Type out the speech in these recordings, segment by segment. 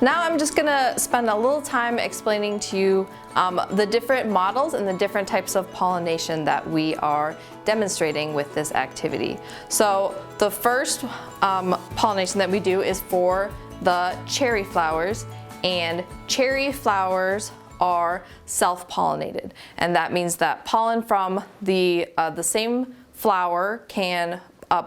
Now I'm just gonna spend a little time explaining to you the different models and the different types of pollination that we are demonstrating with this activity. So the first pollination that we do is for the cherry flowers, and cherry flowers are self-pollinated, and that means that pollen from the same flower can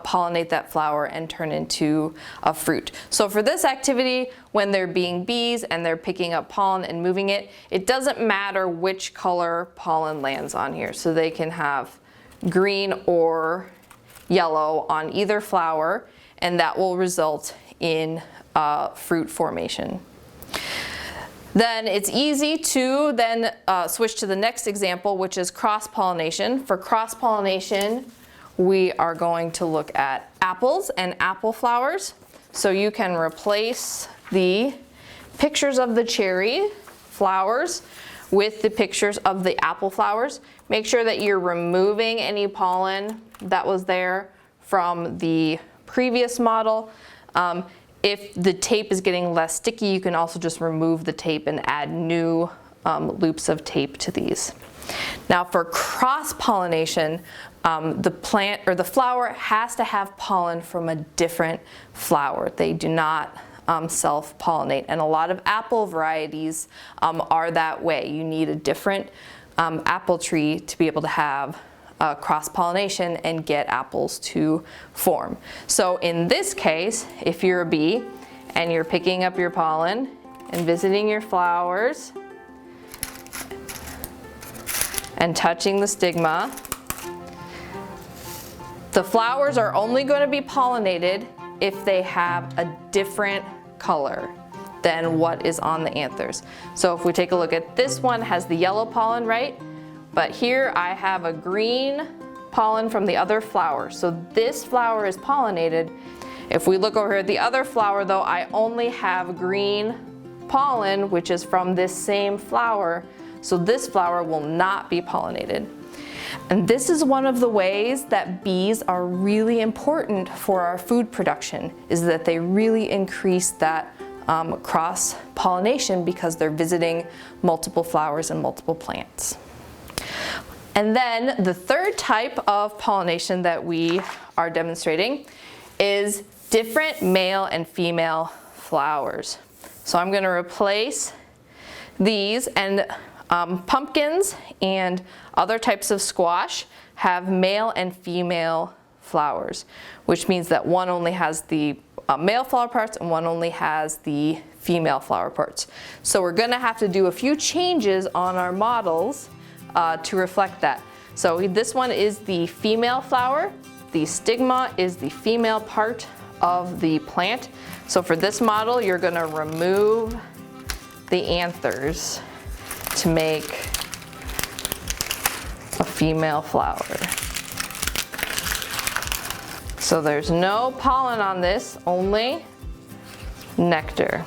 pollinate that flower and turn into a fruit. So for this activity, when they're being bees and they're picking up pollen and moving it, it doesn't matter which color pollen lands on here. So they can have green or yellow on either flower, and that will result in fruit formation. Then it's easy to then switch to the next example, which is cross-pollination. For cross-pollination, we are going to look at apples and apple flowers. So you can replace the pictures of the cherry flowers with the pictures of the apple flowers. Make sure that you're removing any pollen that was there from the previous model. If the tape is getting less sticky, you can also just remove the tape and add new loops of tape to these. Now for cross-pollination, the plant or the flower has to have pollen from a different flower. They do not self-pollinate, and a lot of apple varieties are that way. You need a different apple tree to be able to have cross-pollination and get apples to form. So in this case, if you're a bee and you're picking up your pollen and visiting your flowers and touching the stigma, the flowers are only going to be pollinated if they have a different color than what is on the anthers. So if we take a look at this one, has the yellow pollen, right? But here I have a green pollen from the other flower. So this flower is pollinated. If we look over here at the other flower though, I only have green pollen, which is from this same flower. So this flower will not be pollinated. And this is one of the ways that bees are really important for our food production, is that they really increase that cross-pollination because they're visiting multiple flowers and multiple plants. And then the third type of pollination that we are demonstrating is different male and female flowers. So I'm going to replace these, and pumpkins and other types of squash have male and female flowers, which means that one only has the male flower parts and one only has the female flower parts. So we're going to have to do a few changes on our models to reflect that. So this one is the female flower. The stigma is the female part of the plant. So for this model, you're going to remove the anthers to make a female flower. So there's no pollen on this, only nectar.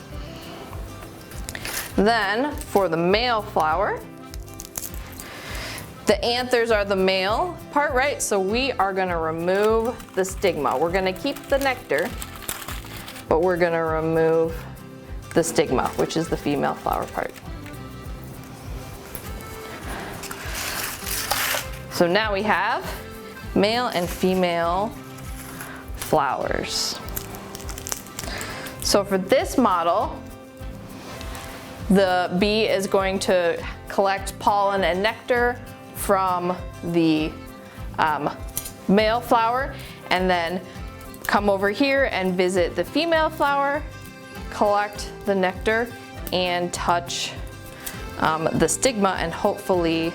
Then for the male flower, the anthers are the male part, right? So we are going to remove the stigma. We're going to keep the nectar, but we're going to remove the stigma, which is the female flower part. So now we have male and female flowers. So for this model, the bee is going to collect pollen and nectar from the male flower, and then come over here and visit the female flower, collect the nectar, and touch the stigma, and hopefully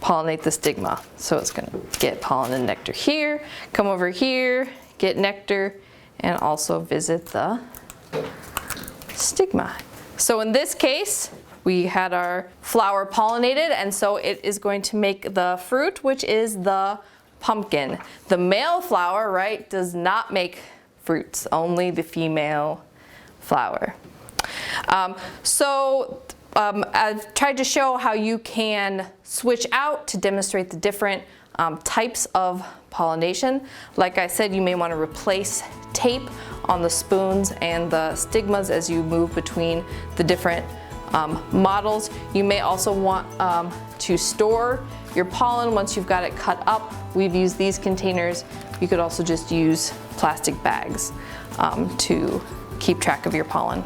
pollinate the stigma. So it's going to get pollen and nectar here, come over here, get nectar, and also visit the stigma. So in this case, we had our flower pollinated, and so it is going to make the fruit, which is the pumpkin. The male flower, right, does not make fruits, only the female flower. I've tried to show how you can switch out to demonstrate the different types of pollination. Like I said, you may want to replace tape on the spoons and the stigmas as you move between the different models. You may also want to store your pollen once you've got it cut up. We've used these containers. You could also just use plastic bags to keep track of your pollen.